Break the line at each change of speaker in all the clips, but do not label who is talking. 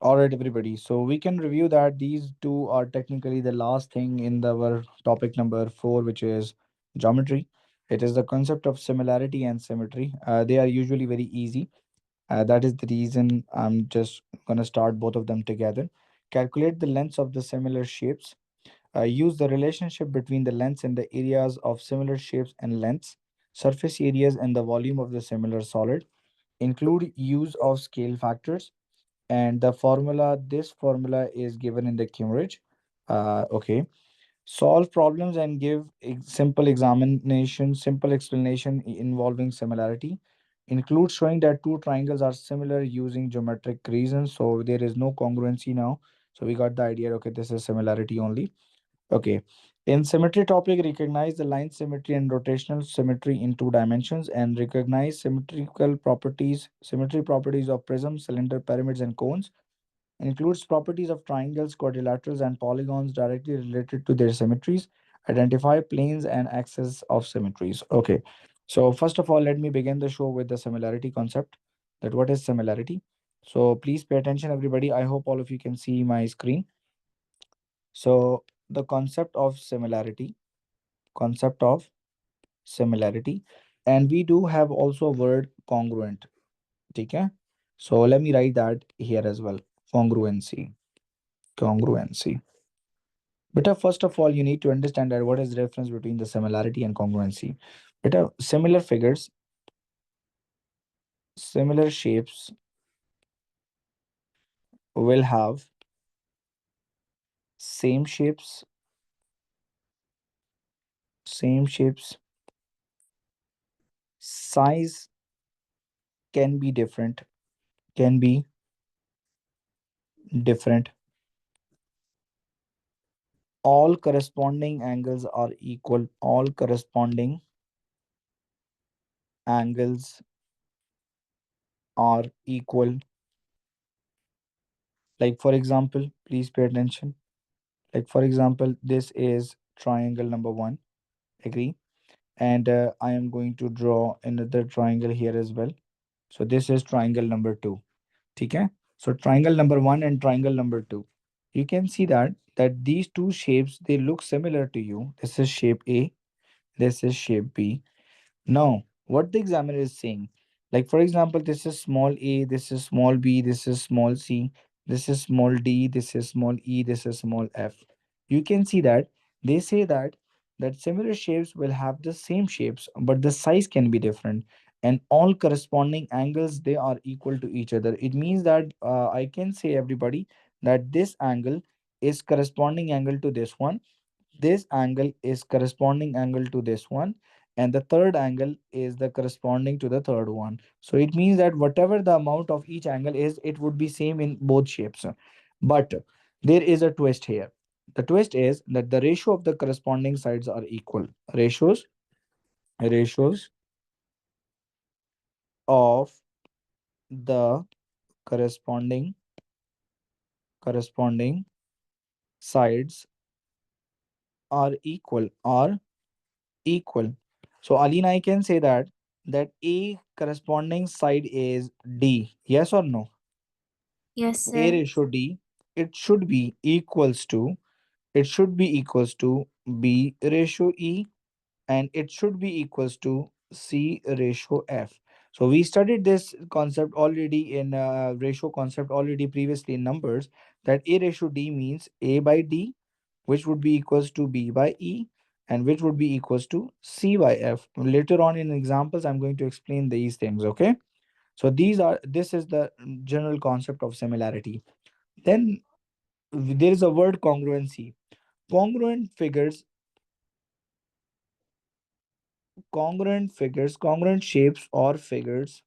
All right, everybody. So we can review that these two are technically the last thing in our topic number four, which is geometry. It is the concept of similarity and symmetry. They are usually very easy. That is the reason I'm just gonna start both of them together. Calculate the lengths of the similar shapes. Use the relationship between the lengths and the areas of similar shapes and lengths, surface areas, and the volume of the similar solid. Include use of scale factors, and this formula is given in the Cambridge. Okay. Solve problems and give simple explanation involving similarity. Include showing that two triangles are similar using geometric reasons. So there is no congruency now. So we got the idea. Okay, this is similarity only. Okay. In symmetry topic, recognize the line symmetry and rotational symmetry in two dimensions, and recognize symmetry properties of prisms, cylinder, pyramids, and cones. Includes properties of triangles, quadrilaterals, and polygons directly related to their symmetries. Identify planes and axes of symmetries. Okay. So first of all, let me begin the show with the similarity concept. That what is similarity? So please pay attention, everybody. I hope all of you can see my screen. So the concept of similarity, and we do have also a word congruent. Okay. So let me write that here as well. Congruency. Congruency. But first of all, you need to understand that what is the difference between the similarity and congruency. But similar figures, similar shapes will have same shapes, same shapes. Size can be different, can be different. All corresponding angles are equal. All corresponding angles are equal. Like for example, please pay attention. Like for example, this is triangle number one. Agree? And I am going to draw another triangle here as well. So this is triangle number two. Okay? So triangle number one and triangle number two. You can see that these two shapes, they look similar to you. This is shape A, this is shape B. Now, what the examiner is saying, like for example, this is small a, this is small b, this is small c, this is small d, this is small e, this is small f. You can see that they say that similar shapes will have the same shapes, but the size can be different, and all corresponding angles they are equal to each other. It means that I can say everybody that this angle is corresponding angle to this one, this angle is corresponding angle to this one, and the third angle is the corresponding to the third one. So it means that whatever the amount of each angle is, it would be same in both shapes. But there is a twist here. The twist is that the ratio of the corresponding sides are equal. Ratios of the corresponding corresponding sides are equal. So Alina, I can say that A corresponding side is D. Yes or no?
Yes,
A
sir.
ratio D, it should be equals to B ratio E, and it should be equals to C ratio F. So we studied this concept already in ratio concept already previously in numbers, that A ratio D means A by D, which would be equals to B by E, and which would be equals to C by F. Later on in examples, I'm going to explain these things, okay? So this is the general concept of similarity. Then there is a word congruency. Congruent figures, congruent shapes or figures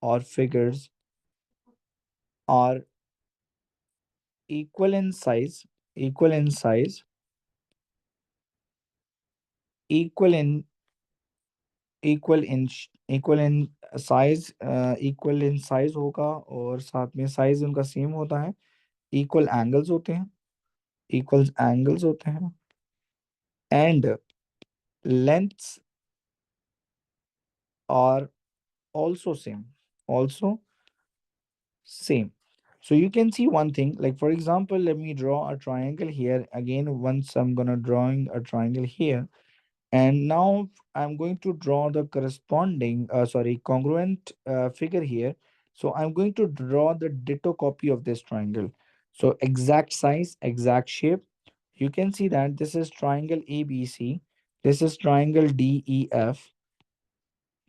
are equal in size, equal in size, equal in equal in size होगा, और साथ में size उनका same होता है, equal angles होते हैं, equal angles होते हैं, and lengths are also same, also same. So you can see one thing, like for example, let me draw a triangle here. Again, once I'm gonna drawing a triangle here, and now I'm going to draw the corresponding, sorry, congruent figure here. So I'm going to draw the ditto copy of this triangle. So exact size, exact shape. You can see that this is triangle ABC. This is triangle DEF.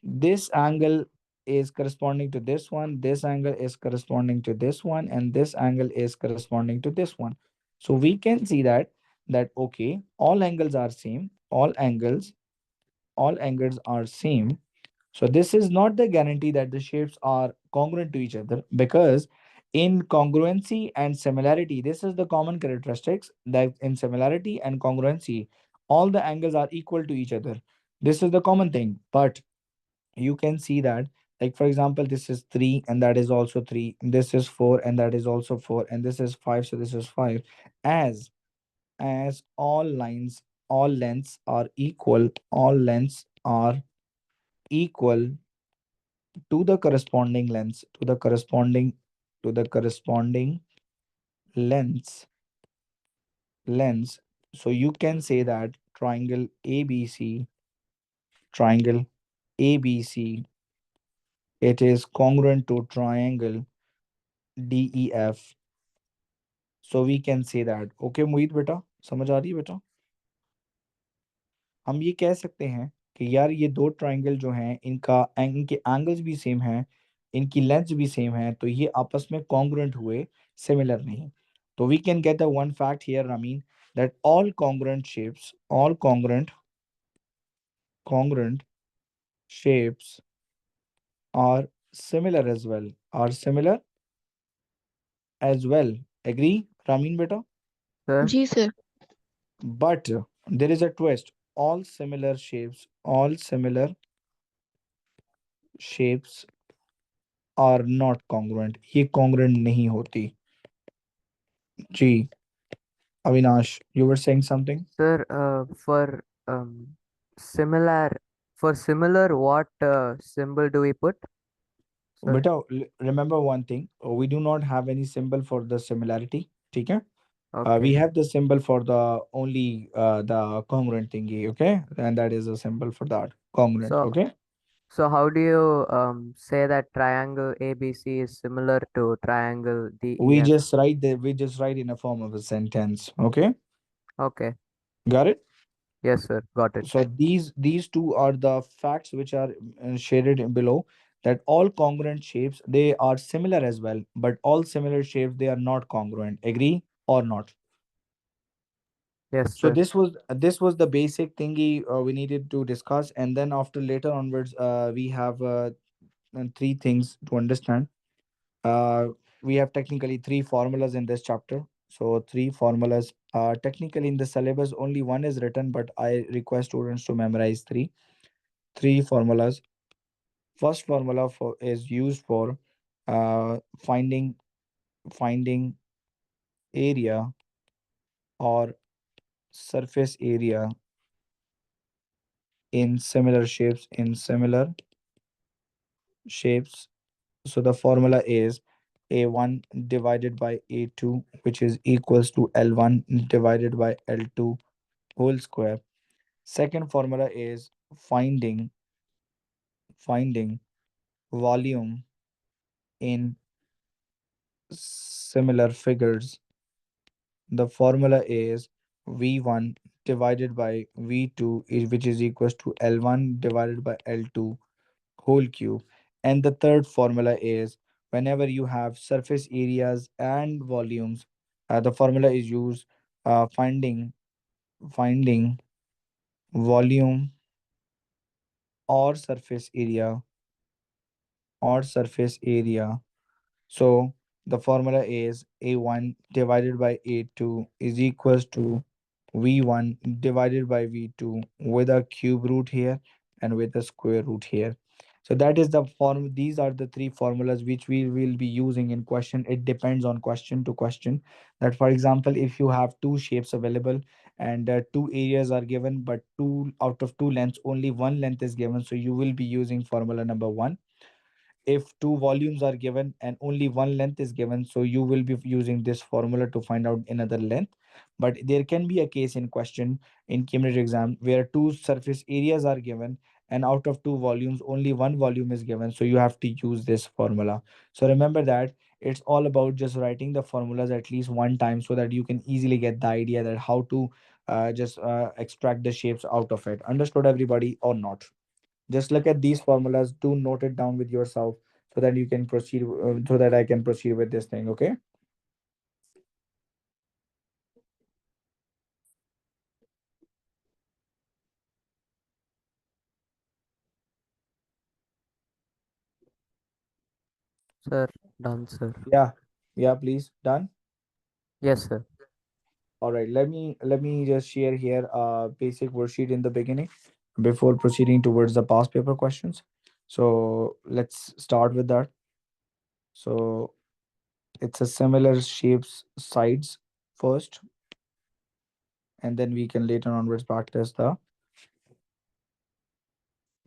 This angle is corresponding to this one, this angle is corresponding to this one, and this angle is corresponding to this one. So we can see that okay, all angles are same, all angles are same. So this is not the guarantee that the shapes are congruent to each other, because in congruency and similarity, this is the common characteristics, that in similarity and congruency, all the angles are equal to each other. This is the common thing. But you can see that, like for example, this is 3 and that is also 3, this is 4 and that is also 4, and this is 5, so this is 5. As all lines, all lengths are equal, all lengths are equal to the corresponding lengths, to the corresponding lengths. So you can say that triangle ABC, it is congruent to triangle DEF. So we can say that, okay मोहित बेटा, समझ आ रही है बेटा? हम ये कह सकते हैं कि यार ये दो ट्राइंगल जो हैं, इनके एंगल्स भी सेम हैं, इनकी लेंथ भी सेम है, तो ये आपस में कॉन्ग्रुएंट हुए, सिमिलर नहीं. तो we can get the one fact here, I mean, that all congruent shapes are similar as well, agree Ramin beta?
sir.
जी sir.
But there is a twist. All similar shapes are not congruent. ये congruent नहीं होती. जी, Avinash, you were saying something?
Sir, for similar, for similar, what symbol do we put, sir?
Beta, remember one thing. We do not have any symbol for the similarity. ठीक है? We
Okay.
have the symbol for the only the congruent thingy, okay? And that is a symbol for that congruent,
So,
okay?
so how do you say that triangle ABC is similar to triangle
We
DEF?
just write in a form of a sentence, okay?
Okay.
Got it?
Yes, sir. Got it.
So these two are the facts which are shaded below, that all congruent shapes, they are similar as well, but all similar shapes, they are not congruent. Agree or not?
Yes,
So
sir.
this was the basic thingy we needed to discuss, and then after later onwards, we have three things to understand. Uh, we have technically three formulas in this chapter. So three formulas. Technically in the syllabus only one is written, but I request students to memorize three formulas. First formula for is used for finding area or surface area in similar shapes. So the formula is A1 divided by A2, which is equals to L1 divided by L2 whole square. Second formula is finding volume in similar figures. The formula is V1 divided by V2, which is equals to L1 divided by L2 whole cube. And the third formula is, whenever you have surface areas and volumes, the formula is used, finding volume or surface area or surface area. So the formula is A1 divided by A2 is equals to V1 divided by V2 with a cube root here and with a square root here. So that is the form. These are the three formulas which we will be using in question. It depends on question to question. That for example, if you have two shapes available and two areas are given, but two out of two lengths, only one length is given. So you will be using formula number one. if two volumes are given and only one length is given, so you will be using this formula to find out another length. But there can be a case in question in Cambridge exam where two surface areas are given, and out of two volumes only one volume is given, so you have to use this formula. So remember that it's all about just writing the formulas at least one time so that you can easily get the idea that how to just extract the shapes out of it. Understood everybody or not? Just look at these formulas, do note it down with yourself so that you can proceed, so that I can proceed with this thing, okay?
Sir, done, sir.
Yeah, yeah, please, done.
Yes, sir.
All right, let me just share here a basic worksheet in the beginning before proceeding towards the past paper questions. So let's start with that. So it's a similar shapes sides first, and then we can later onwards practice the.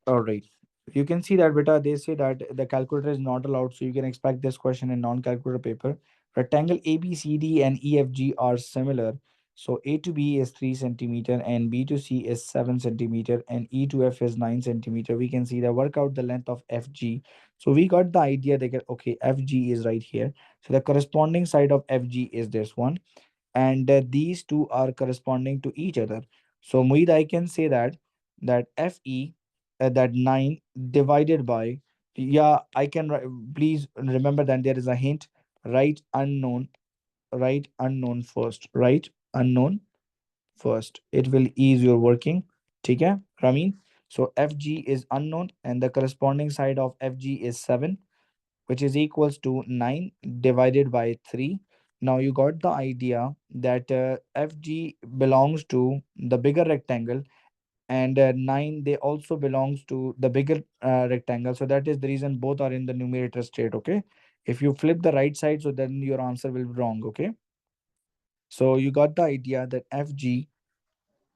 All right. You can see that, beta, they say that the calculator is not allowed, so you can expect this question in non-calculator paper. Rectangle ABCD and EFG are similar. So A to B is 3 centimeter and B to C is 7 centimeter and E to F is 9 centimeter. We can see that work out the length of FG. So we got the idea that, okay, FG is right here. So the corresponding side of FG is this one, and these two are corresponding to each other. So Muid, I can say that Fe, that 9 divided by, yeah, I can please remember that there is a hint. Write unknown, write unknown first, write unknown first. It will ease your working. Okay, Ramin. So Fg is unknown and the corresponding side of Fg is 7, which is equals to 9 divided by 3. Now you got the idea that FG belongs to the bigger rectangle, and 9 they also belongs to the bigger rectangle. So that is the reason both are in the numerator state. Okay. If you flip the right side, so then your answer will be wrong. Okay. So you got the idea that FG,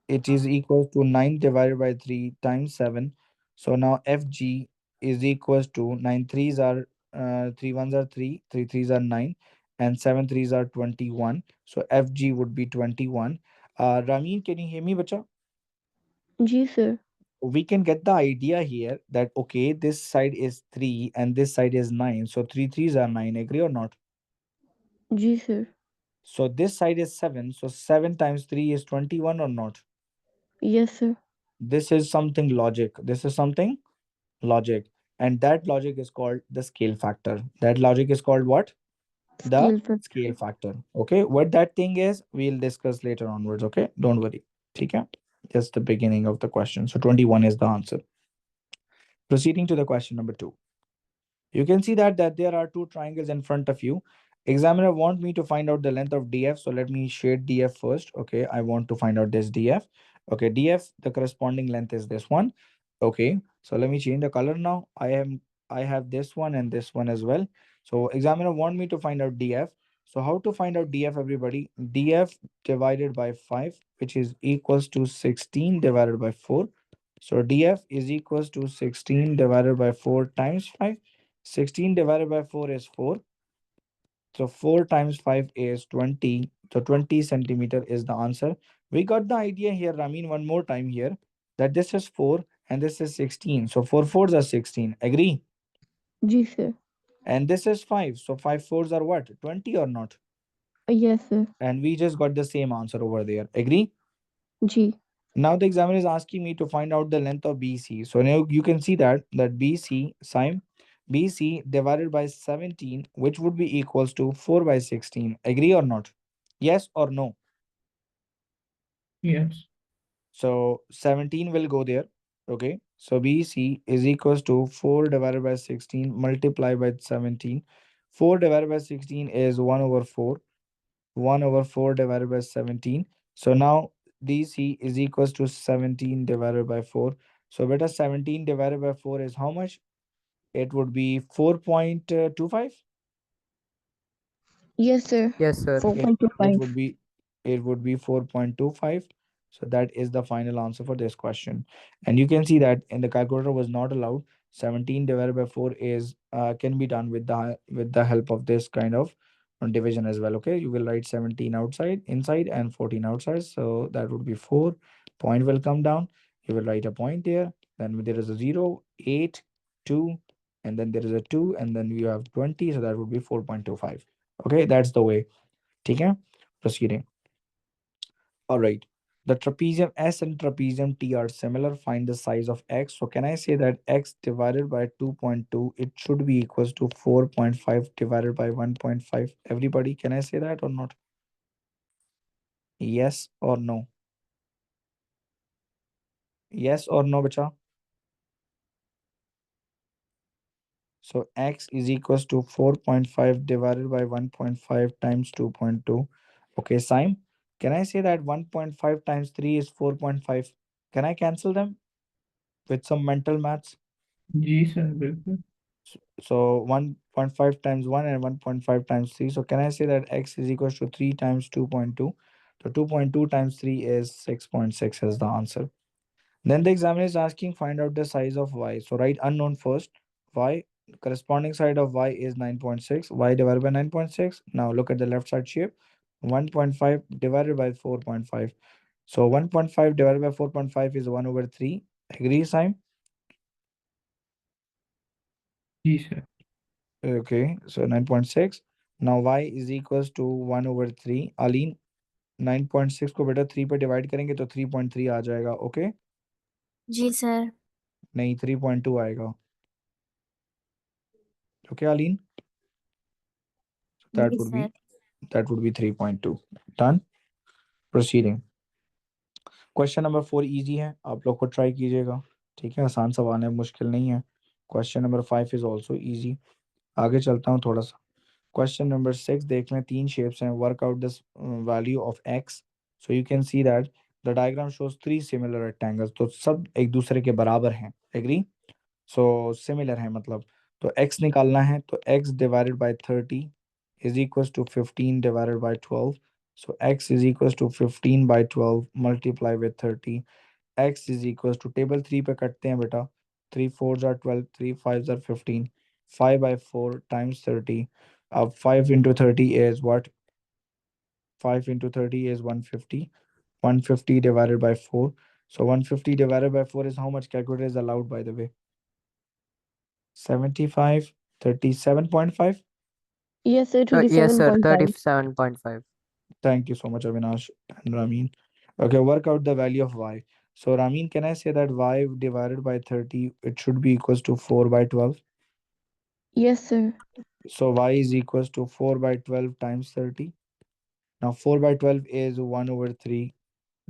it is equals to 9 divided by 3 times 7. So now Fg is equals to 9 threes are 3 ones are 3, 3 threes are 9, and 7 threes are 21. So Fg would be 21. Ramin, can you hear me, bacha?
जी sir.
We can get the idea here that, okay, this side is 3 and this side is 9. So 3 threes are 9. Agree or not?
जी sir.
So this side is 7. So 7 times 3 is 21 or not?
Yes sir.
This is something logic. This is something logic, and that logic is called the scale factor. That logic is called what? The
scale
scale
factor.
factor. Okay, what that thing is we'll discuss later onwards. Okay, don't worry. Okay, just the beginning of the question. So 21 is the answer. Proceeding to the question number 2. You can see that there are two triangles in front of you. Examiner want me to find out the length of DF. So let me shade DF first. Okay, I want to find out this DF. Okay, DF, the corresponding length is this one. Okay, so let me change the color now. I have this one and this one as well. So examiner want me to find out DF. So how to find out DF, everybody? DF divided by 5, which is equals to 16 divided by 4. So DF is equals to 16 divided by 4 times 5. 16 divided by 4 is 4. So 4 times 5 is 20. So 20 centimeter is the answer. We got the idea here, Ramin, one more time here, that this is 4 and this is 16. So 4 fours are 16. Agree?
जी sir.
And this is 5. So 5 fours are what? 20 or not?
Yes sir.
And we just got the same answer over there. Agree?
जी।
Now the examiner is asking me to find out the length of BC. So now you can see that BC sine BC divided by 17, which would be equals to 4 by 16. Agree or not? Yes or no?
Yes.
So 17 will go there. Okay. So BC is equals to 4 divided by 16 multiplied by 17. 4 divided by 16 is 1 over 4. 1 over 4 divided by 17. So now DC is equals to 17 divided by 4. So beta 17 divided by 4 is how much? It would be 4.25.
Yes sir.
Yes, sir.
It, it
4.25।
would be it would be 4.25. So that is the final answer for this question. And you can see that in the calculator was not allowed. 17 divided by 4 is can be done with the help of this kind of division as well. Okay, you will write 17 outside inside and 14 outside, so that would be 4. Point will come down, you will write a point there, then there is a 0, 8, 2, and then there is a 2, and then you have 20, so that would be 4.25. Okay, that's the way. Okay, proceeding. All right. The trapezium S and trapezium T are similar. Find the size of x. So can I say that x divided by 2.2, it should be equals to 4.5 divided by 1.5? Everybody, can I say that or not? Yes or no? Yes or no, bacha? So x is equals to 4.5 divided by 1.5 times 2.2. Okay, Sim, can I say that 1.5 times 3 is 4.5? Can I cancel them with some mental maths?
जी sir बिल्कुल
So 1.5 times 1 and 1.5 times 3. So can I say that x is equals to 3 times 2.2? So 2.2 times 3 is 6.6 as the answer. Then the examiner is asking find out the size of y. So write unknown first. Y, corresponding side of y is 9.6. Y divided by 9.6. Now look at the left side shape. 1.5 divided by 4.5. So 1.5 divided by 4.5 is 1 over 3. Agree, Simon?
जी sir
Okay, so 9.6. Now y is equals to 1 over 3. Aline, 9.6 को बेटा 3 पे divide करेंगे तो 3.3 आ जाएगा. Okay,
जी sir.
नहीं 3.2 आएगा. ओके Aline, so
जी sir.
that would be 3.2. Done. Proceeding. Question number 4 easy है, आप लोग को ट्राई कीजिएगा. ठीक है, आसान सवाल है, मुश्किल नहीं है. Question number 5 is also easy. आगे चलता हूँ थोड़ा सा. क्वेश्चन नंबर 6 देख लें. 3 शेप्स हैं. Work out this value of x. So you can see that the diagram shows 3 similar rectangles. तो सब एक दूसरे के बराबर हैं. एग्री? सो सिमिलर है मतलब. तो x निकालना है, तो x divided by 30 is equals to 15 divided by 12. So x is equals to 15 by 12 multiply with 30. x is equals to table 3 पे कटते हैं बेटा. 3 4s are 12, 3 5s are 15. 5 by 4 times 30. 5 into 30 is what? 5 into 30 is 150. 150 divided by 4. So 150 divided by 4 is how much? Calculator is allowed, by the way. 75, 37.5.
Yes, sir.
Yes, sir.
37.5.
37.5.
Thank you so much, Avinash and Ramin. Okay, work out the value of y. So Ramin, can I say that y divided by 30, it should be equals to 4 by 12?
Yes, sir.
So y is equals to 4 by 12 times 30. Now 4 by 12 is 1 over 3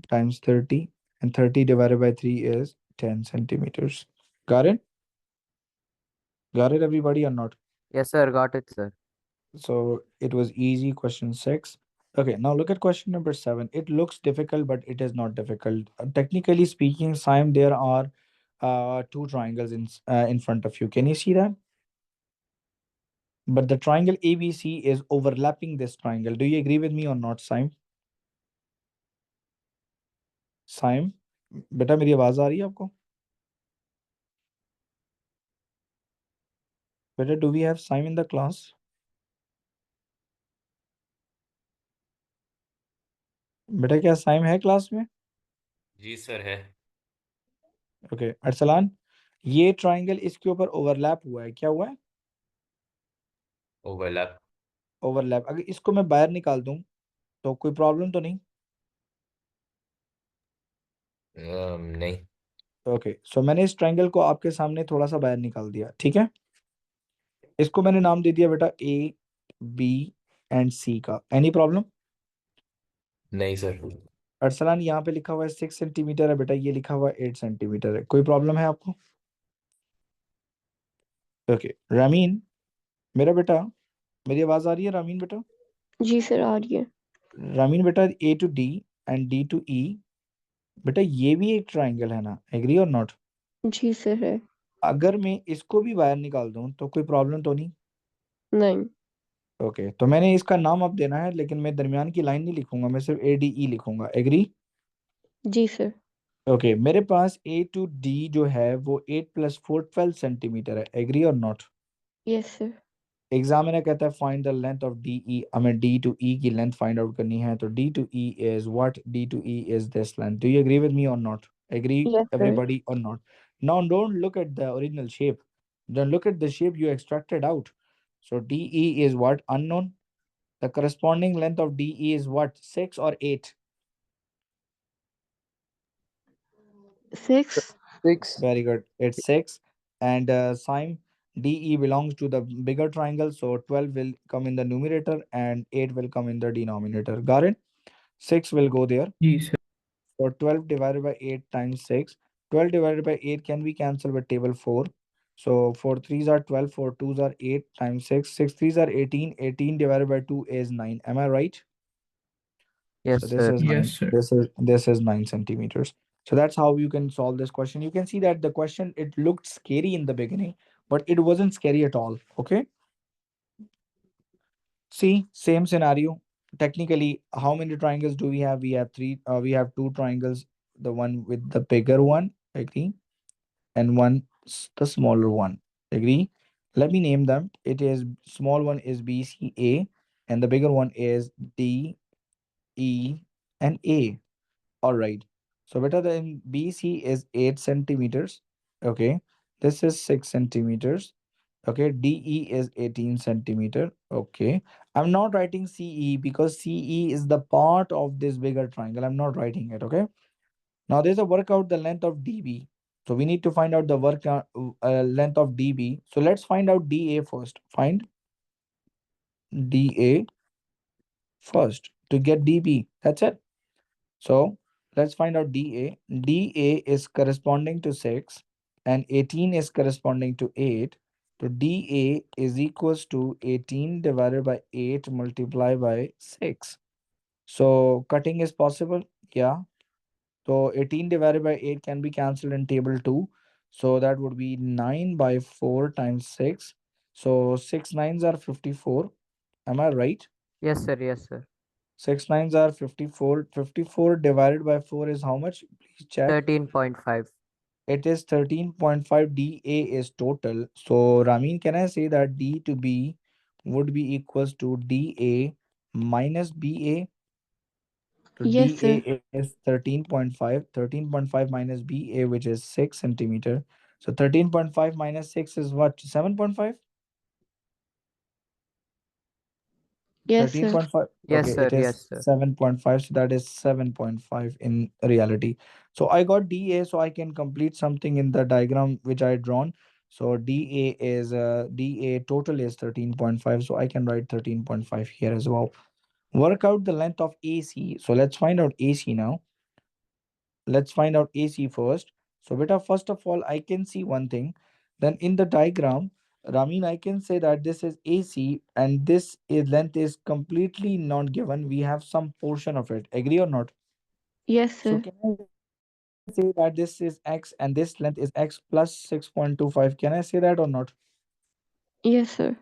times 30, and 30 divided by 3 is 10 centimeters. Got it? Got it, everybody, or not?
Yes, sir. Got it, sir.
So it was easy, question 6. Okay, now look at question number 7. It looks difficult, but it is not difficult. Technically speaking, Simon, there are two triangles in front of you. Can you see that? But the triangle ABC is overlapping this triangle. Do you agree with me or not, Simon? Simon, बेटा मेरी आवाज आ रही है आपको? बेटा, do we have Simon in the class? बेटा क्या साइम है क्लास में?
जी सर है।
ओके अरसलान, ये ट्राइंगल इसके ऊपर ओवरलैप हुआ है. क्या हुआ है?
ओवरलैप।
ओवरलैप. अगर इसको मैं बाहर निकाल दूं तो कोई प्रॉब्लम तो नहीं?
नहीं।
ओके, सो मैंने इस ट्राइंगल को आपके सामने थोड़ा सा बाहर निकाल दिया. ठीक है, इसको मैंने नाम दे दिया बेटा ए बी एंड सी का. Any problem?
नहीं सर।
अरसलान, यहाँ पे लिखा हुआ है 6 सेंटीमीटर है बेटा, ये लिखा हुआ है 8 सेंटीमीटर है. कोई प्रॉब्लम है आपको? ओके रामीन, मेरा बेटा, मेरी आवाज आ रही है रामीन बेटा?
जी सर, आ रही है।
रामीन बेटा, A to D and D to E, बेटा ये भी एक ट्राइंगल है ना? एग्री और नॉट?
जी सर है।
अगर मैं इसको भी बाहर निकाल दूं तो कोई प्रॉब्लम तो नहीं?
नहीं।
ओके, तो मैंने इसका नाम अब देना है, लेकिन मैं दरमियान की लाइन नहीं लिखूंगा, मैं सिर्फ ए डी ई लिखूंगा. एग्री?
जी सर।
ओके मेरे पास A to D जो है वो 8 + 4 12 सेंटीमीटर है, एग्री और नॉट?
Yes, sir.
एग्जामिनर कहता है find the length of D E, हमें डी टू ई की लेंथ फाइंड आउट करनी है, तो D to E is what? D to E is this length. Do you agree with me और not? Agree
Yes, sir.
everybody or not? Now don't look at the original shape, don't look at the shape you extracted out. So de is what? Unknown. The corresponding length of de is what? 6 or 8?
6.
6. Very good. It's 6. And Sime, DE belongs to the bigger triangle. So 12 will come in the numerator and 8 will come in the denominator. Got it? 6 will go there.
जी sir.
So 12 divided by 8 times 6. 12 divided by 8 can be cancelled with table 4. So 4 threes are 12, 4 twos are 8 times 6. 6 threes are 18. 18 divided by 2 is 9. Am I right?
Yes,
So this
sir.
is
Yes
9.
sir.
This is 9 centimeters. So that's how you can solve this question. You can see that the question, it looked scary in the beginning, but it wasn't scary at all. Okay. See, same scenario. Technically, how many triangles do we have? We have three. We have two triangles. The one with the bigger one, agree, and the smaller one, agree. Let me name them. It is small one is BCA, and the bigger one is DE and A. All right. So better than BC is 8 centimeters. Okay. This is 6 centimeters. Okay. DE is 18 centimeter. Okay. I'm not writing CE because CE is the part of this bigger triangle. I'm not writing it. Okay. Now there's a work out the length of DB. So we need to find out the length of DB. So let's find out DA first. Find DA first to get DB. That's it. So let's find out dA. dA is corresponding to 6 and 18 is corresponding to 8. So dA is equals to 18 divided by 8 multiplied by 6. So cutting is possible. Yeah. So 18 divided by 8 can be cancelled in table 2. So that would be 9 by 4 times 6. So 6 nines are 54. Am I right?
Yes, sir. Yes, sir.
6 nines are 54. 54 divided by 4 is how much? Please check.
13.5.
It is 13.5. dA is total. So Ramin, can I say that D to B would be equals to dA minus BA? So
Yes,
dA
sir.
is 13.5. 13.5 minus BA, which is 6 centimeter. So 13.5 minus 6 is what? 7.5?
Yes, sir.
13.5.
Yes,
Okay,
sir.
it is
Yes, sir.
7.5. So that is 7.5 in reality. So I got dA, so I can complete something in the diagram which I drawn. So dA is dA total is 13.5. So I can write 13.5 here as well. Work out the length of AC. So let's find out AC now. Let's find out AC first. So beta, first of all, I can see one thing. Then in the diagram, Ramin, I can say that this is AC and this is length is completely not given. We have some portion of it. Agree or not?
Yes,
So
sir.
can I say that this is X and this length is X plus 6.25? Can I say that or not?
Yes, sir.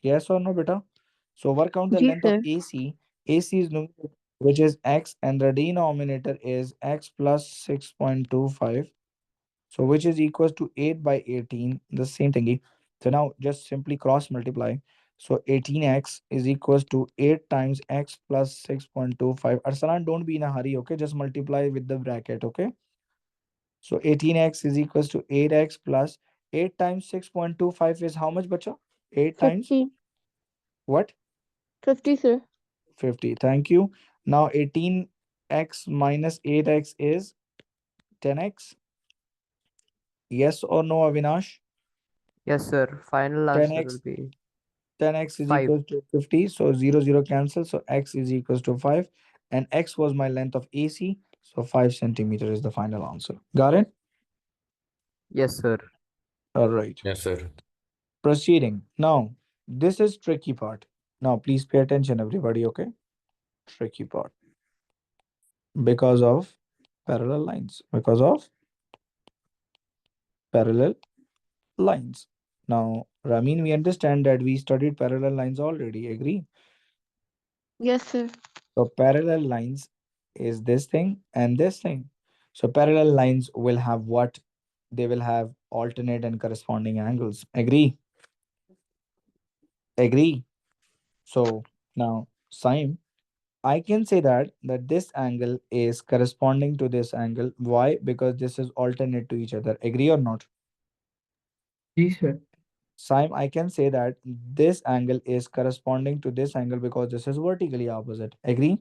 Yes or no, beta? So work out the
Ji,
length of
sir.
AC. AC is numerator, which is X, and the denominator is X plus 6.25. So which is equals to 8 by 18, the same thingy. So now just simply cross multiply. So 18x is equals to 8 times x plus 6.25. Arsalan, don't be in a hurry, okay? Just multiply with the bracket, okay? So 18x is equals to 8x plus 8 times 6.25 is how much, bacha? 8 times
50.
what?
50, sir.
50. Thank you. Now 18x minus 8x is 10x. Yes or no, Avinash?
Yes, sir. Final answer will
10x
be
10x is
5.
equals to 50. So 0 cancel. So x is equals to 5. And x was my length of AC. So 5 centimeter is the final answer. Got it?
Yes, sir.
All right.
Yes, sir.
Proceeding. Now, this is tricky part. Now, please pay attention, everybody, okay? Tricky part. Because of parallel lines. Because of parallel lines. Now, Ramin, we understand that we studied parallel lines already. Agree?
Yes, sir.
So parallel lines is this thing and this thing. So parallel lines will have what? They will have alternate and corresponding angles. Agree? Agree? So now, Sime, I can say that this angle is corresponding to this angle. Why? Because this is alternate to each other. Agree or not?
जी sir.
Sime, I can say that this angle is corresponding to this angle because this is vertically opposite. Agree?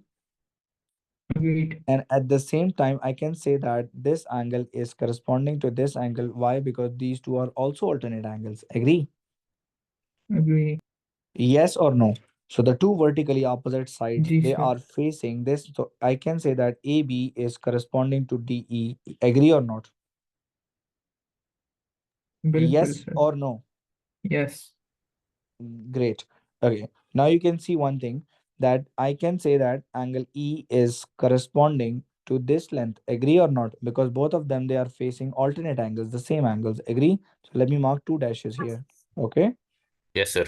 Agreed.
And at the same time, I can say that this angle is corresponding to this angle. Why? Because these two are also alternate angles. Agree?
Agree.
Yes or no? So the two vertically opposite sides,
जी
they
sir.
are facing this. So I can say that AB is corresponding to DE. Agree or not?
बिल्कुल
Yes
sir.
or no?
Yes.
Great. Okay. Now you can see one thing, that I can say that angle E is corresponding to this length. Agree or not? Because both of them, they are facing alternate angles, the same angles. Agree? So let me mark two dashes here. Okay.
Yes, sir.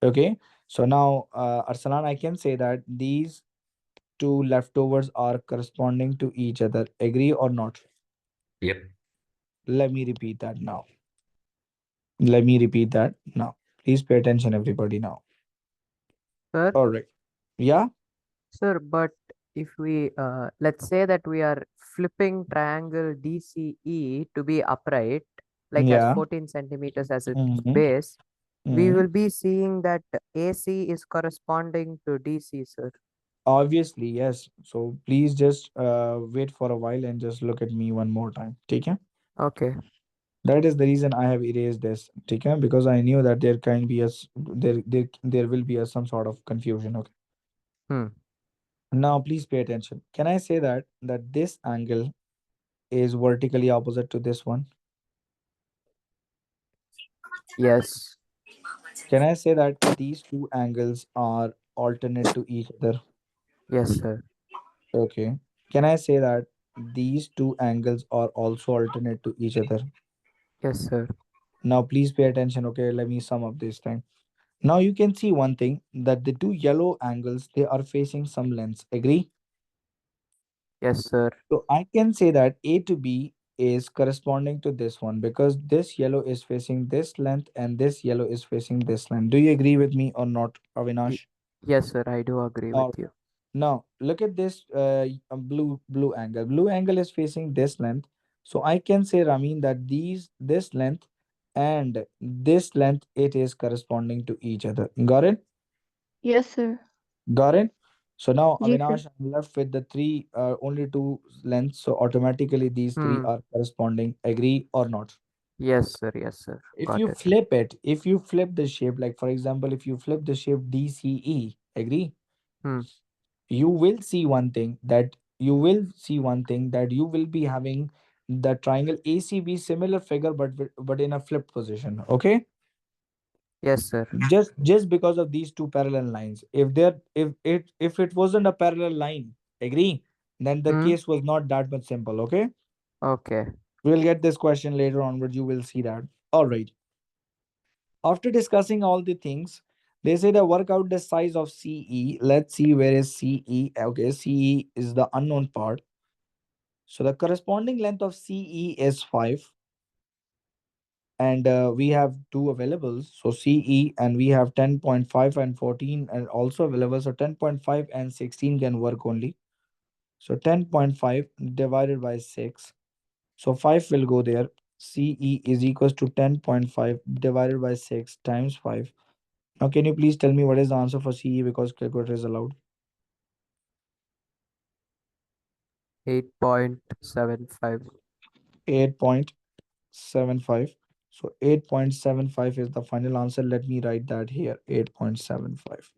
Okay. So now, Arsalan, I can say that these two leftovers are corresponding to each other. Agree or not?
Yep.
Let me repeat that now. Let me repeat that now. Please pay attention, everybody, now.
Sir,
All right. Yeah.
sir, but if we let's say that we are flipping triangle DCE to be upright, like as
Yeah.
14 centimeters as its
Mm-hmm.
base, we
Mm-hmm.
will be seeing that AC is corresponding to DC, sir.
Obviously, yes. So please just wait for a while and just look at me one more time. Okay.
Okay.
That is the reason I have erased this. Okay. Because I knew that there can be there will be some sort of confusion. Okay.
Hmm.
Now please pay attention. Can I say that this angle is vertically opposite to this one?
Yes.
Can I say that these two angles are alternate to each other?
Yes, sir.
Okay. Can I say that these two angles are also alternate to each other?
Yes, sir.
Now please pay attention. Okay, let me sum up this thing. Now you can see one thing, that the two yellow angles, they are facing some lengths. Agree?
Yes, sir.
So I can say that A to B is corresponding to this one because this yellow is facing this length and this yellow is facing this length. Do you agree with me or not,
Y-
Avinash?
yes, sir. I do agree with
All right.
you.
Now look at this blue angle. Blue angle is facing this length. So I can say, Ramin, that this length and this length, it is corresponding to each other. Got it?
Yes, sir.
Got it? So now,
जी sir.
Avinash, I'm left with the three, only two lengths. So automatically these three
Hmm.
are corresponding. Agree or not?
Yes, sir. Yes, sir.
If
Got
you
it.
flip it, if you flip the shape, like for example, if you flip the shape DCE, agree?
Hmm.
You will see one thing, that you will be having the triangle ACB similar figure, but in a flipped position. Okay.
Yes, sir.
Just because of these two parallel lines, if it wasn't a parallel line, agree, then the
Hmm.
case was not that much simple. Okay.
Okay.
We'll get this question later onwards, you will see that. All right. After discussing all the things, they say to work out the size of CE. Let's see, where is CE? Okay, CE is the unknown part. So the corresponding length of CE is 5. And we have two available. So CE, and we have 10.5 and 14 and also available. So 10.5 and 16 can work only. So 10.5 divided by 6. So 5 will go there. CE is equals to 10.5 divided by 6 times 5. Now, can you please tell me what is the answer for CE, because calculator is allowed?
8.75.
8.75. So 8.75 is the final answer. Let me write that here, 8.75.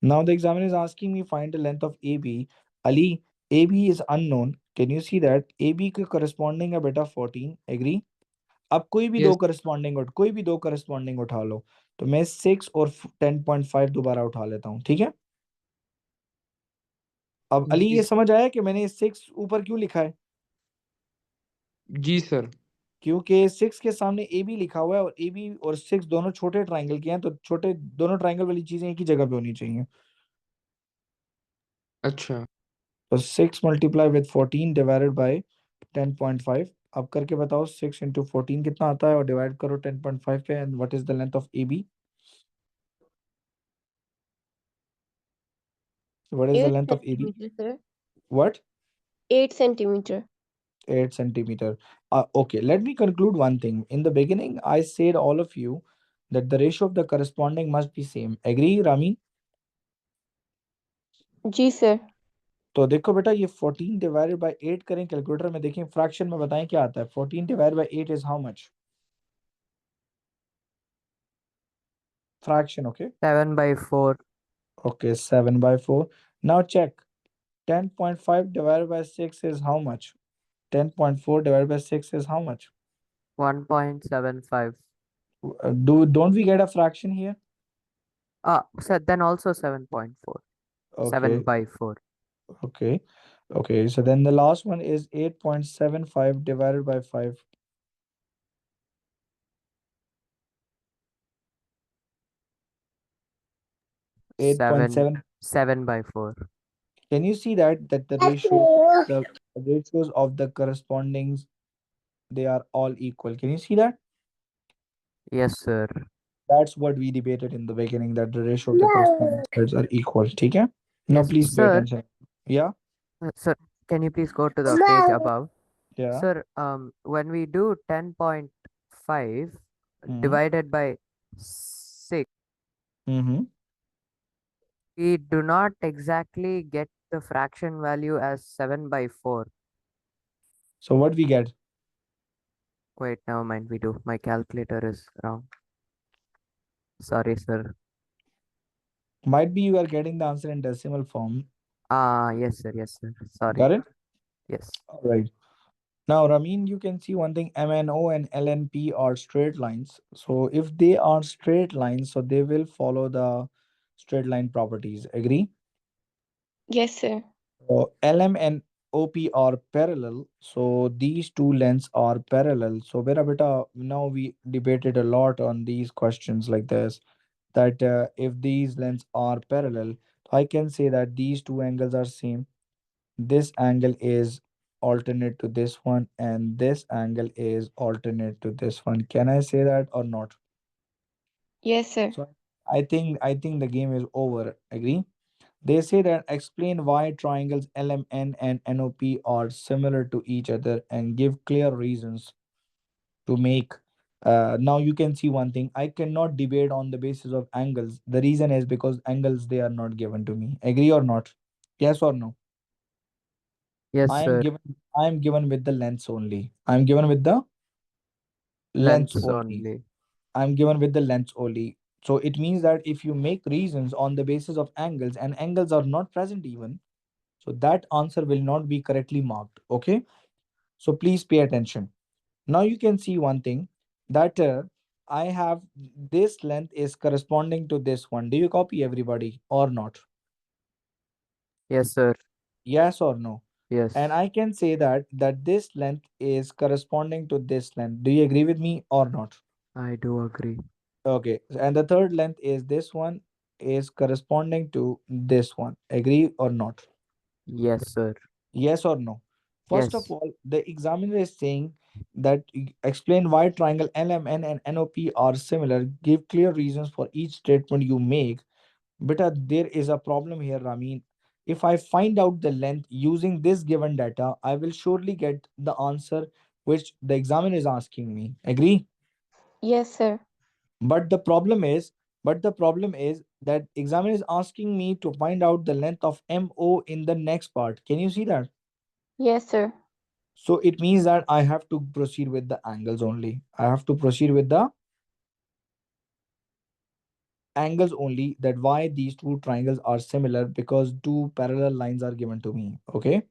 Now the examiner is asking me find the length of AB. Ali, AB is unknown. Can you see that? AB के corresponding है बेटा 14. Agree? अब
Yes.
कोई भी दो corresponding उठा लो. तो मैं 6 और 10.5 दोबारा उठा लेता हूँ. ठीक है? अब अली
जी
ये समझ आया कि मैंने 6 ऊपर क्यों लिखा है?
जी सर।
क्योंकि 6 के सामने ए बी लिखा हुआ है और ए बी और 6 दोनों छोटे ट्राइंगल के हैं, तो छोटे दोनों ट्राइंगल वाली चीजें एक ही जगह पे होनी चाहिए.
अच्छा।
तो 6 multiply with 14 divided by 10.5. अब करके बताओ 6 into 14 कितना आता है और डिवाइड करो 10.5 पे and what is the length of AB? What is the
8
length of AB?
centimeter, sir.
What?
8 centimeter.
8 centimeter. Okay, let me conclude one thing. In the beginning, I said all of you that the ratio of the corresponding must be same. Agree, Rami?
Ji sir.
तो देखो बेटा ये 14 divided by 8 करें calculator में देखें fraction में बताएं क्या आता है 14 divided by 8 is how much fraction okay
7/4.
Okay 7/4 now check 10.5 divided by 6 is how much 10.4 divided by 6 is how much
1.75.
don't we get a fraction here
So then also 7.4.
okay
7/4.
okay okay so then the last one is 8.75 divided by 5
7
8.7
7/4.
can you see that the ratios of the correspondings they are all equal can you see that
Yes, sir.
that's what we debated in the beginning that the ratio of the corresponding sides are equal ठीक है now
Yes,
please pay
sir.
attention yeah
Sir, can you please go to the page above?
yeah
Sir, when we do 10.5
mm-hmm.
divided by 6,
Mm-hmm.
we do not exactly get the fraction value as 7/4.
So what we get
Wait, never mind, we do. My calculator is wrong. Sorry, sir.
might be you are getting the answer in decimal form
Yes, sir. Yes, sir. Sorry.
got it
Yes.
all right now Ramin you can see one thing MNO and LNP are straight lines so if they are straight lines so they will follow the straight line properties agree
Yes sir.
so LM and OP are parallel so these two lengths are parallel so beta now we debated a lot on these questions like this that if these lengths are parallel I can say that these two angles are same this angle is alternate to this one and this angle is alternate to this one can I say that or not
Yes sir.
so I think the game is over agree they say that explain why triangles LMN and NOP are similar to each other and give clear reasons to make now you can see one thing I cannot debate on the basis of angles the reason is because angles they are not given to me agree or not yes or no
Yes,
I am
sir.
given with the lengths only. I'm given with the lengths
Lengths
only.
only.
I'm given with the lengths only. So it means that if you make reasons on the basis of angles and angles are not present even, so that answer will not be correctly marked. Okay. So please pay attention. Now you can see one thing that I have this length is corresponding to this one. Do you copy everybody or not?
Yes, sir.
Yes or no?
Yes.
And I can say that this length is corresponding to this length. Do you agree with me or not?
I do agree.
Okay. And the third length is this one is corresponding to this one. Agree or not?
Yes, sir.
Yes or no? First of
Yes.
all, the examiner is saying that explain why triangle LMN and NOP are similar. Give clear reasons for each statement you make. But there is a problem here, Ramin. If I find out the length using this given data, I will surely get the answer which the examiner is asking me. Agree?
Yes sir.
But the problem is, that examiner is asking me to find out the length of MO in the next part. Can you see that?
Yes sir.
So it means that I have to proceed with the angles only. I have to proceed with the angles only that why these two triangles are similar because two parallel lines are given to me. Okay.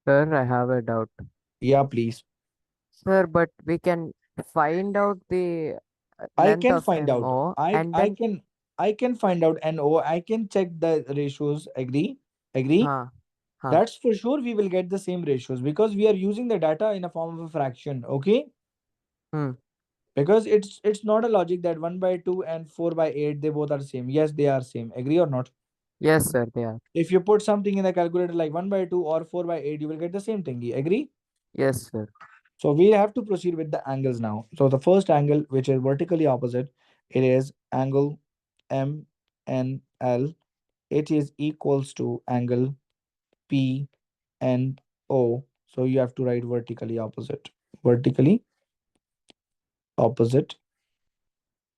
Sir, I have a doubt.
Yeah, please.
Sir, but we can find out the
I
length
can
of
find out.
MO
I
and
I
then
can I can find out NO. I can check the ratios. Agree? Agree?
huh, huh.
That's for sure we will get the same ratios because we are using the data in a form of a fraction. Okay?
Hmm.
Because it's not a logic that 1/2 and 4/8 they both are same. Yes, they are same. Agree or not?
Yes, sir, they are.
If you put something in the calculator like 1/2 or 4/8, you will get the same thing. Agree?
Yes, sir.
So we have to proceed with the angles now. So the first angle, which is vertically opposite, it is angle MNL. It is equals to angle PNO. So you have to write vertically opposite. Vertically opposite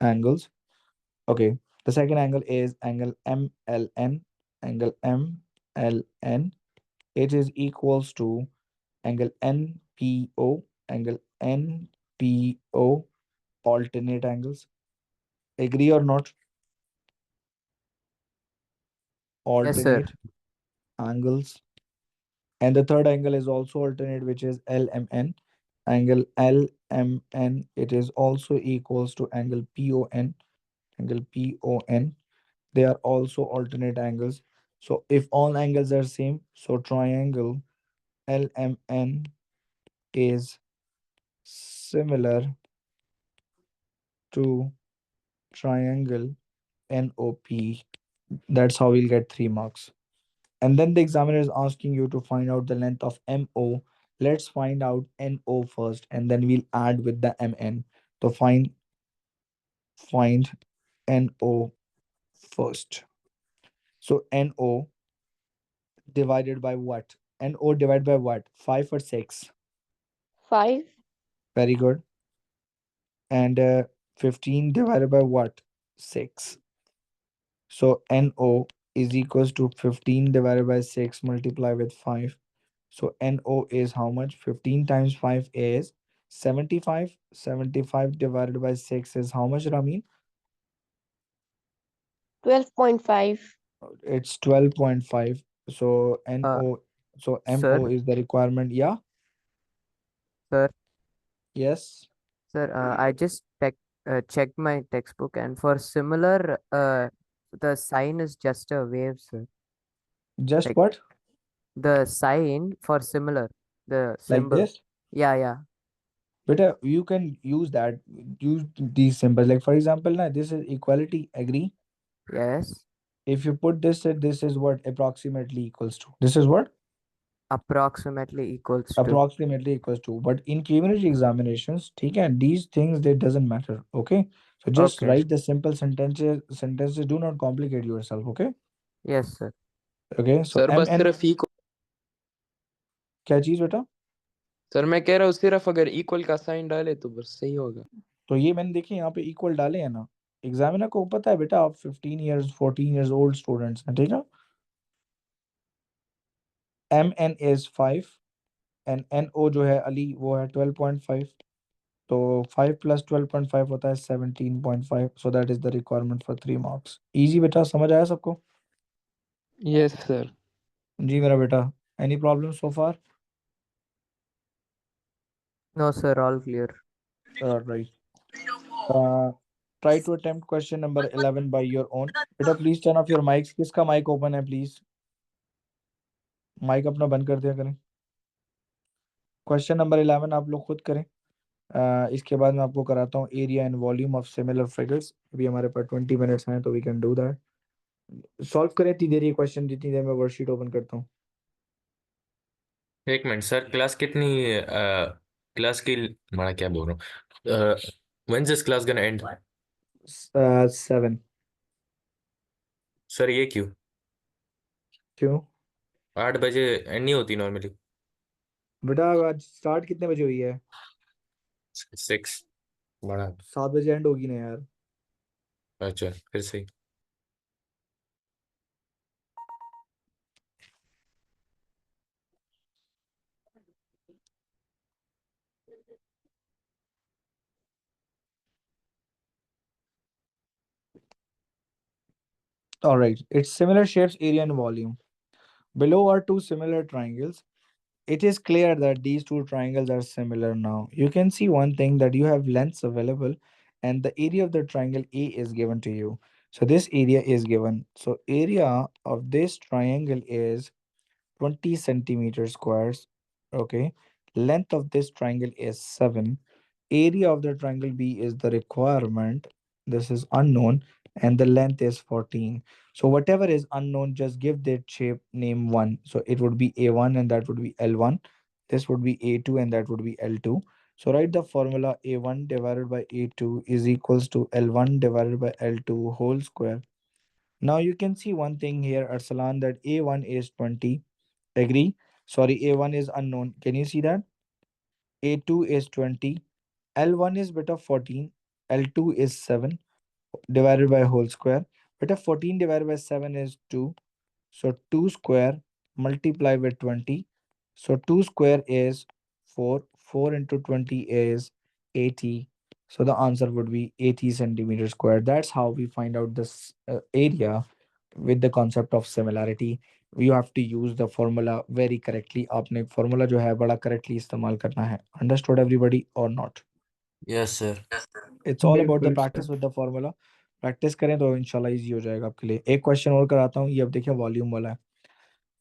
angles. Okay. The second angle is angle MLN. Angle MLN. It is equals to angle NPO. Angle NPO. Alternate angles. Agree or not?
Yes, sir.
Alternate angles. And the third angle is also alternate, which is LMN. Angle LMN, it is also equals to angle PON. Angle PON. They are also alternate angles. So if all angles are same, so triangle LMN is similar to triangle NOP. That's how we'll get 3 marks. And then the examiner is asking you to find out the length of MO. Let's find out NO first, and then we'll add with the MN. So find NO first. So NO divided by what? NO divided by what? 5 or 6?
5.
Very good. And 15 divided by what? 6. So NO is equals to 15 divided by 6 multiply with 5. So NO is how much? 15 times 5 is 75. 75 divided by 6 is how much, Ramin?
12.5.
It's 12.5. So
Uh,
MO
sir,
is the requirement. Yeah.
sir,
Yes.
sir. I just checked my textbook, and for similar, the sign is just a wave, sir.
Just
Like
what?
the sign for similar, the
Like
symbol.
this?
Yeah, yeah.
But you can use that. Use these symbols. Like for example, now this is equality. Agree?
Yes.
If you put this is what approximately equals to. This is what?
Approximately equals to.
Approximately equals to. But in community examinations, okay, these things they doesn't matter. Okay, so just
Okay.
write the simple sentences. Do not complicate yourself. Okay.
Yes, sir.
Okay, so
sir बस
MN
सिर्फ equal
क्या चीज बेटा?
Sir मैं कह रहा हूँ सिर्फ अगर इक्वल का साइन डाले तो बस सही होगा
तो ये मैंने देखिए यहाँ पे इक्वल डाले हैं ना. एग्जामिनर को पता है बेटा आप 15 years 14 years old स्टूडेंट्स हैं. ठीक है. MN is 5 and NO जो है अली वो है 12.5. तो 5 + 12.5 होता है 17.5. So that is the requirement for 3 marks. Easy बेटा, समझ आया सबको?
यस सर
जी मेरा बेटा. Any problem so far?
No, sir. All clear.
All right. Uh, try to attempt question number 11 by your own. बेटा please turn off your mics. किसका mic open है please? Mic अपना बंद कर दिया करें. Question number 11 आप लोग खुद करें. इसके बाद मैं आपको कराता हूँ area and volume of similar figures. अभी हमारे पास 20 मिनट्स हैं तो we can do that. Solve करें इतनी देर ये क्वेश्चन जितनी देर मैं वर्कशीट ओपन करता हूँ.
एक मिनट सर, क्लास कितनी क्लास की मैं क्या बोल रहा हूँ? When this class gonna end?
7.
Sir ये क्यों
क्यों
8 बजे एंड नहीं होती नॉर्मली?
बेटा? आज स्टार्ट कितने बजे हुई है?
6 बड़ा।
7 बजे एंड होगी ना यार.
अच्छा फिर सही।
All right, it's similar shapes, area and volume. Below are two similar triangles. It is clear that these two triangles are similar now. You can see one thing, that you have lengths available and the area of the triangle A is given to you. So this area is given. So area of this triangle is 20 centimeters squares. Okay. Length of this triangle is 7. Area of the triangle B is the requirement. this is unknown, and the length is 14. So whatever is unknown, just give that shape name 1. So it would be A1 and that would be L1. This would be A2 and that would be L2. So write the formula A1 divided by A2 is equals to L1 divided by L2 whole square. Now you can see one thing here, Arsalan, that A1 is 20. Agree? Sorry, A1 is unknown. Can you see that? A2 is 20. L1 is beta 14. L2 is 7 divided by whole square. Beta 14 divided by 7 is 2. So 2 square multiply with 20. So 2 square is 4. 4 into 20 is 80. So the answer would be 80 centimeter square. That's how we find out this area with the concept of similarity. You have to use the formula very correctly. आपने formula जो है बड़ा correctly इस्तेमाल करना है. Understood everybody or not?
Yes, sir.
It's all about the
बिल्कुल
practice
sir.
with the formula. Practice करें तो इंशाल्लाह इजी हो जाएगा आपके लिए. एक क्वेश्चन और कराता हूँ, ये अब देखिए वॉल्यूम वाला है.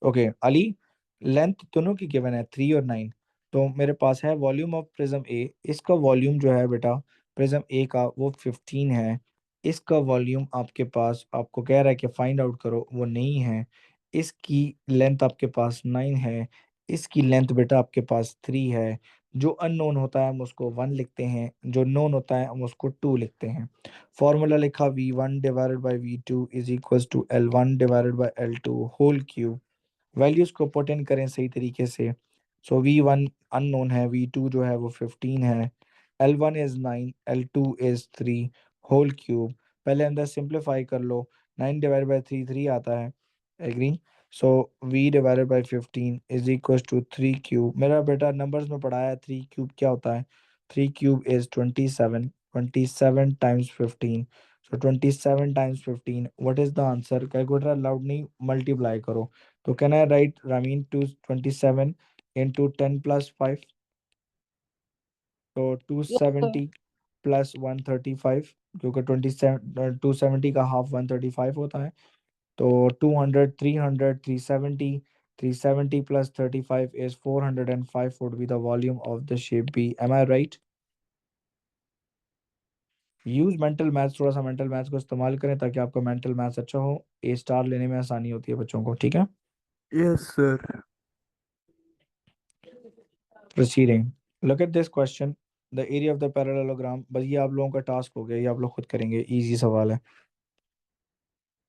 ओके अली, लेंथ दोनों की गिवन है 3 और 9. तो मेरे पास है वॉल्यूम ऑफ प्रिज्म ए. इसका वॉल्यूम जो है बेटा प्रिज्म ए का वो 15 है. इसका वॉल्यूम आपके पास आपको कह रहा है कि फाइंड आउट करो, वो नहीं है. इसकी लेंथ आपके पास 9 है. इसकी लेंथ बेटा आपके पास 3 है. जो अननोन होता है हम उसको 1 लिखते हैं, जो नोन होता है हम उसको 2 लिखते हैं. फॉर्मूला लिखा V1 divided by V2 is equals to L1 divided by L2 whole cube. Values को पुट इन करें सही तरीके से. सो V1 अननोन है, V2 जो है वो 15 है, L1 is 9, L2 is 3 whole cube. पहले अंदर सिंप्लीफाई कर लो. 9 डिवाइड बाय 3 3 आता है. Agree? So V divided by 15 is equal to 3 cube. मेरा बेटा नंबर्स में पढ़ाया 3 क्यूब क्या होता है. 3 cube is 27. 27 times 15. So 27 times 15 what is the answer. Calculator allowed नहीं, मल्टीप्लाई करो. तो can I write Ramin to 27 into 10 plus 5? So
Yes, sir.
270 plus 135, क्योंकि 27 270 का हाफ 135 होता है. तो 200 300 370 370 plus 35 is 405 would be the volume of the shape B. Am I right? Use mental maths, थोड़ा सा मेंटल मैथ्स को इस्तेमाल करें ताकि आपका मेंटल मैथ्स अच्छा हो. ए स्टार लेने में आसानी होती है बच्चों को. ठीक है.
Yes, sir.
Proceeding. Look at this question. The area of the parallelogram. बस ये आप लोगों का टास्क हो गया, ये आप लोग खुद करेंगे. इजी सवाल है.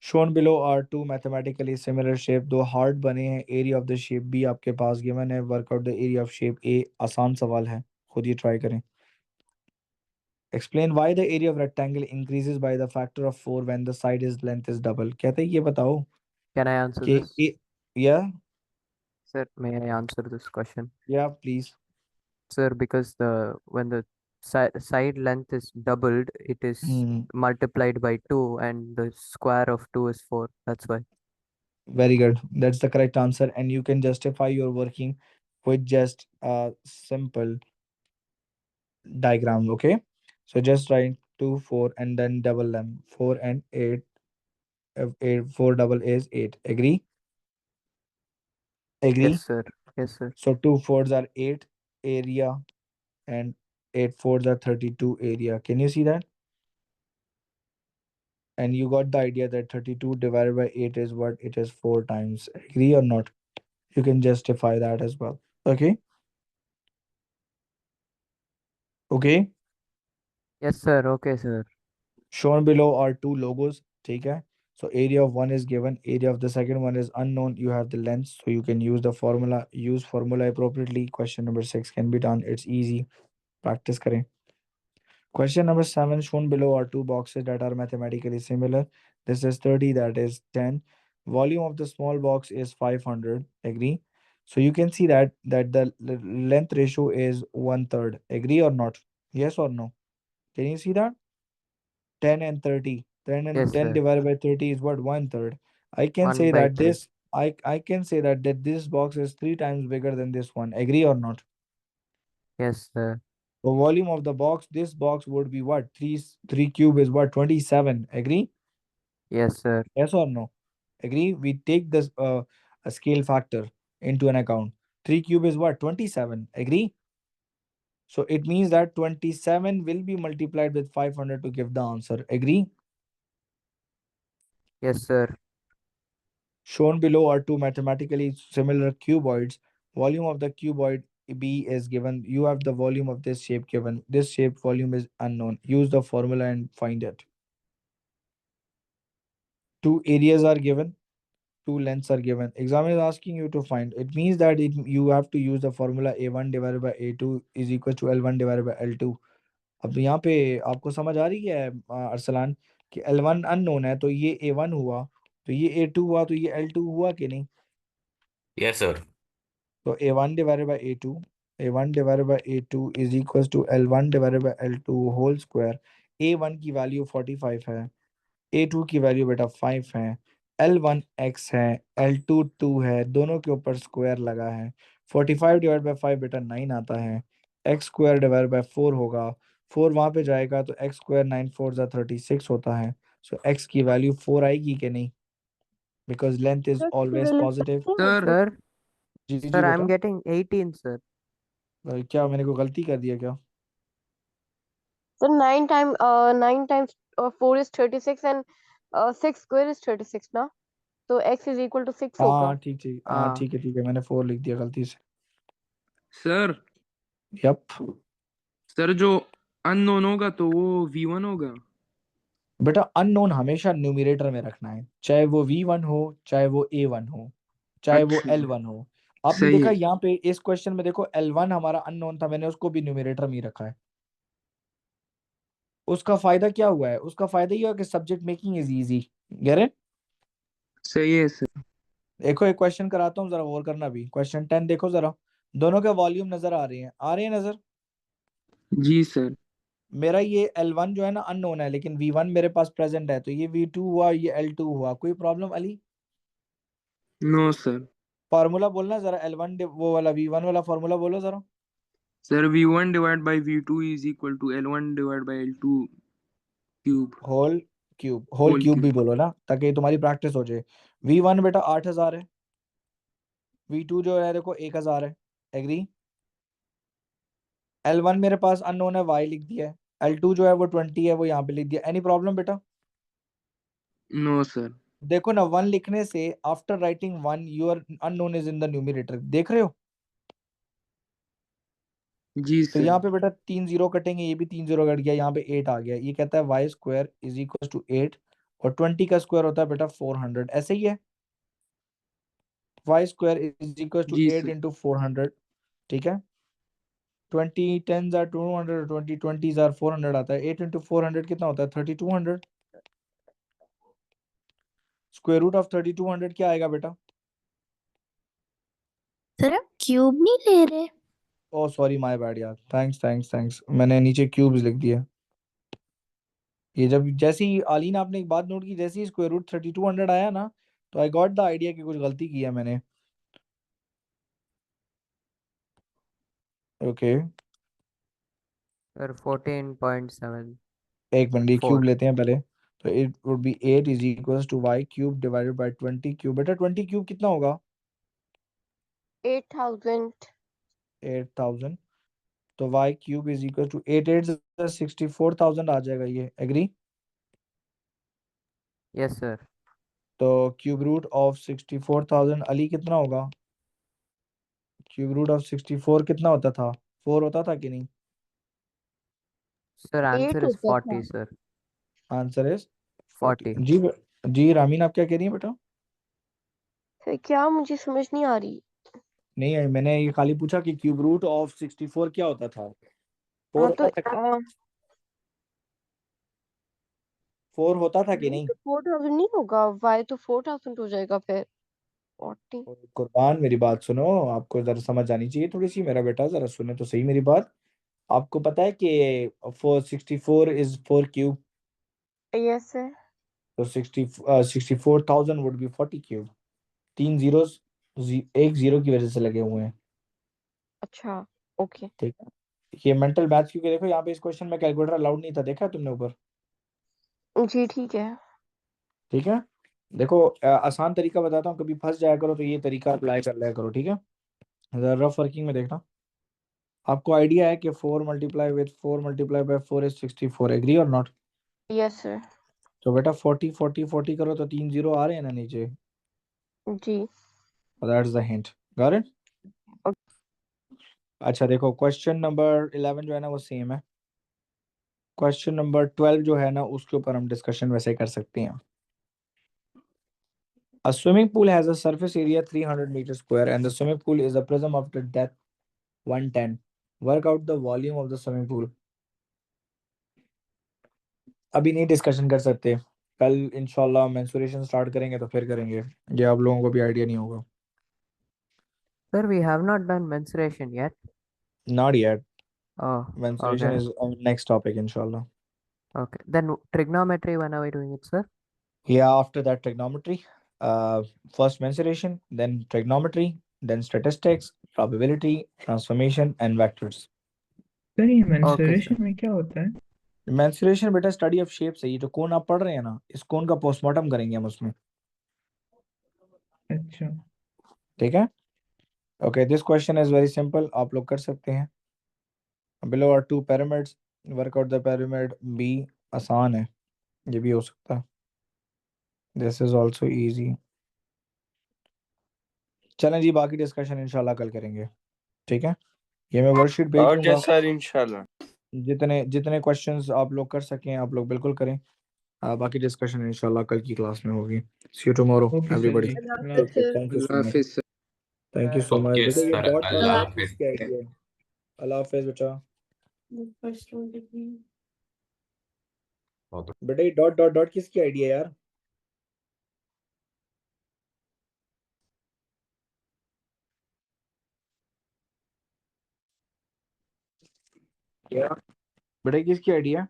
Shown below are two mathematically similar shape. दो हार्ट बने हैं. Area of the shape B आपके पास गिवन है. Work out the area of shape A. आसान सवाल है, खुद ही ट्राई करें. Explain why the area of rectangle increases by the factor of 4 when the side is length is double. कहते हैं ये बताओ
Can I answer
कि
this?
yeah,
Sir, may I answer this question?
yeah, please.
Sir, because when the side length is doubled, it is multiplied by 2 and the square of 2 is 4. That's why.
Very good. That's the correct answer. And you can justify your working with just a simple diagram. Okay. So just write 2, 4, and then double them. 4 and 8. 8 4 double is 8. Agree?
Yes,
Agree?
sir. Yes, sir.
So 2 fours are 8 area and 8 fours are 32 area. Can you see that? And you got the idea that 32 divided by 8 is what? It is 4 times. Agree or not? You can justify that as well. Okay. Okay.
Yes, sir. Okay, sir.
Shown below are two logos. ठीक है. So area of one is given, area of the second one is unknown. You have the length, so you can use the formula. Use formula appropriately. Question number 6 can be done. It's easy. Practice करें. Question number 7. Shown below are two boxes that are mathematically similar. This is 30, that is 10. Volume of the small box is 500. Agree? So you can see that the length ratio is 1/3. Agree or not? Yes or no? Can you see that? 10 and 30. 10 and
Yes,
10
sir.
divided by 30 is what? 1/3. I can
1
say
by
that
3.
I can say that this box is 3 times bigger than this one. Agree or not?
Yes, sir.
The volume of the box, this box would be what? 3 cube is what? 27. Agree?
Yes, sir.
Yes or no? Agree? We take this a scale factor into an account. 3 cube is what? 27. Agree? So it means that 27 will be multiplied with 500 to give the answer. Agree?
Yes, sir.
Shown below are two mathematically similar cuboids. Volume of the cuboid B is given. You have the volume of this shape given. This shape volume is unknown. Use the formula and find it. Two areas are given. Two lengths are given. Examiner is asking you to find. It means that you have to use the formula A1 divided by A2 is equal to L1 divided by L2. अब यहाँ पे आपको समझ आ रही है अरसलान कि L1 unknown है तो ये A1 हुआ तो ये A2 हुआ तो ये L2 हुआ कि नहीं?
Yes, sir.
So A1 divided by A1 divided by A2 is equals to L1 divided by L2 whole square. A1 की वैल्यू 45 है, A2 की वैल्यू बेटा 5 है, L1 x है, L2 2 है, दोनों के ऊपर स्क्वायर लगा है। 45 डिवाइड बाय 5 बेटा 9 आता है, x स्क्वायर डिवाइड बाय 4 होगा, 4 वहां पे जाएगा तो x स्क्वायर 9 4 जा 36 होता है। सो x की वैल्यू 4 आएगी कि नहीं? Because length is
sir
always
relate
positive.
सकते हैं
Sir,
मुझसे?
sir,
ji ji
sir, I'm
बेटा।
getting 18, sir.
क्या मैंने कोई गलती कर दिया क्या?
Sir 9 times 4 is 36 and 6 square is 36 ना, तो x is equal to 6 होगा।
हाँ ठीक ठीक, हाँ
Ah,
ठीक है, मैंने 4 लिख दिया गलती से।
सर
यप
सर जो अननोन होगा तो वो V1 होगा।
बेटा अननोन हमेशा न्यूमरेटर में रखना है, चाहे वो V1 हो, चाहे वो A1 हो, चाहे वो
अच्छा
L1 हो। आपने
सही
देखा
है।
यहाँ पे इस क्वेश्चन में देखो L1 हमारा अननोन था, मैंने उसको भी न्यूमरेटर में ही रखा है। उसका फायदा क्या हुआ है? उसका फायदा ये हुआ कि subject making is easy. Get it?
सही है सर।
देखो एक क्वेश्चन कराता हूँ, जरा गौर करना भी। क्वेश्चन 10 देखो जरा, दोनों के वॉल्यूम नजर आ रहे हैं, आ रहे हैं नजर?
जी सर।
मेरा ये L1 जो है ना अननोन है, लेकिन V1 मेरे पास प्रेजेंट है, तो ये V2 हुआ, ये L2 हुआ। कोई problem Ali?
No sir.
Formula बोलना जरा, L1 वो वाला V1 वाला फार्मूला बोलो जरा।
Sir V1 divide by V2 is equal to L1 divide by L2 cube
whole cube, whole
whole
cube
cube.
भी बोलो ना, ताकि तुम्हारी प्रैक्टिस हो जाए। V1 बेटा 8000 है, V2 जो है देखो 1000 है। एग्री? L1 मेरे पास अननोन है, Y लिख दिया है। L2 जो है वो 20 है, वो यहाँ पे लिख दिया। एनी प्रॉब्लम बेटा?
No sir.
देखो ना, 1 लिखने से after writing 1 your unknown is in the numerator, देख रहे हो?
जी
तो
सर।
यहाँ पे बेटा 3 जीरो कटेंगे, ये भी 3 जीरो कट गया, यहाँ पे 8 आ गया। ये कहता है y square is equal to 8 और 20 का स्क्वायर होता है बेटा 400, ऐसे ही है। Y square is equal to
जी
8
सर।
इंटू 400, ठीक है। 20 10s आर 200, 20 20s आर 400 आता है। 8 इंटू 400 कितना होता है? 3200। स्क्वायर रूट ऑफ 3200 क्या आएगा बेटा?
सर आप क्यूब नहीं ले रहे?
ओ सॉरी, माय बैड यार, थैंक्स थैंक्स थैंक्स, मैंने नीचे क्यूब्स लिख दिया। ये जब जैसे ही आलीन आपने एक बात नोट की, जैसे ही स्क्वायर रूट 3200 आया ना, तो आई गॉट द आइडिया कि कुछ गलती की है मैंने। Okay
sir, 14.74.
एक मिनट, ये क्यूब लेते हैं पहले। तो it would be 8 is equals to y cube divided by 20 cube. बेटा 20 क्यूब कितना होगा?
8000।
8000। तो y cube is equal to 8 8 64,000 आ जाएगा ये। एग्री?
Yes, sir.
तो क्यूब रूट ऑफ 64,000 अली कितना होगा? क्यूब रूट ऑफ 64 कितना होता था? 4 होता था कि नहीं?
Sir, answer
8
is
होता था।
40, sir.
Answer is 40।
40.
जी जी रामीन, आप क्या कह रही हैं बेटा?
फिर क्या, मुझे समझ नहीं आ रही।
नहीं, मैंने ये खाली पूछा कि क्यूब रूट ऑफ 64 क्या होता था? 4
हाँ तो
होता था? 4 होता था कि
रूट
नहीं?
4000 नहीं होगा, y तो 4000 हो जाएगा फिर 40।
कुर्बान मेरी बात सुनो, आपको जरा समझ आनी चाहिए थोड़ी सी। मेरा बेटा जरा सुने तो सही मेरी बात। आपको पता है कि 464 इज 4 क्यूब,
यस सर।
तो 64,000 वुड बी 40 क्यूब। 3 जीरोस, एक जीरो की वजह से लगे हुए हैं।
अच्छा ओके।
ठीक है, ये मेंटल मैथ्स, क्योंकि देखो यहाँ पे इस क्वेश्चन में कैलकुलेटर अलाउड नहीं था, देखा है तुमने ऊपर?
जी ठीक है।
ठीक है, देखो आसान तरीका बताता हूँ, कभी फंस जाया करो तो ये तरीका अप्लाई कर लिया करो, ठीक है? जरा रफ वर्किंग में देखना। आपको आइडिया है कि 4 multiply with 4 multiply by 4 is 64, agree और नॉट?
Yes sir.
तो बेटा 40 40 40 करो तो 3 जीरो आ रहे हैं ना नीचे,
जी।
That's the hint, got it? अच्छा देखो, क्वेश्चन नंबर 11 जो है ना वो सेम है। क्वेश्चन नंबर 12 जो है ना उसके ऊपर हम डिस्कशन वैसे कर सकते हैं। A swimming pool has a surface area 300 meters square and the swimming pool is a prism of the depth 110. Work out the volume of the swimming pool. अभी नहीं डिस्कशन कर सकते, कल इंशाल्लाह मेंसुरेशन स्टार्ट करेंगे तो फिर करेंगे, ये आप लोगों को भी आइडिया नहीं होगा।
Sir, we have not done mensuration yet.
Not yet.
Oh,
Mensuration
okay.
is our next topic inshallah.
Okay. Then trigonometry, when are we doing it, sir?
Yeah, after that trigonometry, first mensuration, then trigonometry, then statistics, probability, transformation and vectors.
Sir ये
Okay, sir.
Mensuration में क्या होता है?
Mensuration बेटा study of shapes है, ये जो कोन आप पढ़ रहे हैं ना इस कोन का पोस्टमार्टम करेंगे हम उसमें,
अच्छा
ठीक है? Okay, this question is very simple, आप लोग कर सकते हैं। Below are two pyramids, work out the pyramid B, आसान है, ये भी हो सकता है। This is also easy. चलें जी, बाकी डिस्कशन इंशाल्लाह कल करेंगे, ठीक है? ये मैं वर्कशीट भेज
ओके
दूंगा,
सर इंशाल्लाह।
जितने जितने क्वेश्चंस आप लोग कर सकें आप लोग बिल्कुल करें। बाकी डिस्कशन इंशाल्लाह कल की क्लास में होगी। See you tomorrow
okay sir
everybody.
जी,
अल्लाह
अल्लाह
हाफिज़
हाफिज़।
सर।
थैंक यू
अल्लाह
सो मच,
हाफिज sir.
Thank you so much.
Okay
बेटा ये
सर,
डॉट डॉट
अल्लाह
डॉट
हाफिज।
किसकी आइडिया है? अल्लाह हाफिज बेटा। बेटा ये डॉट डॉट डॉट किसकी आइडिया है यार? क्या बेटा ये किसकी आइडिया है?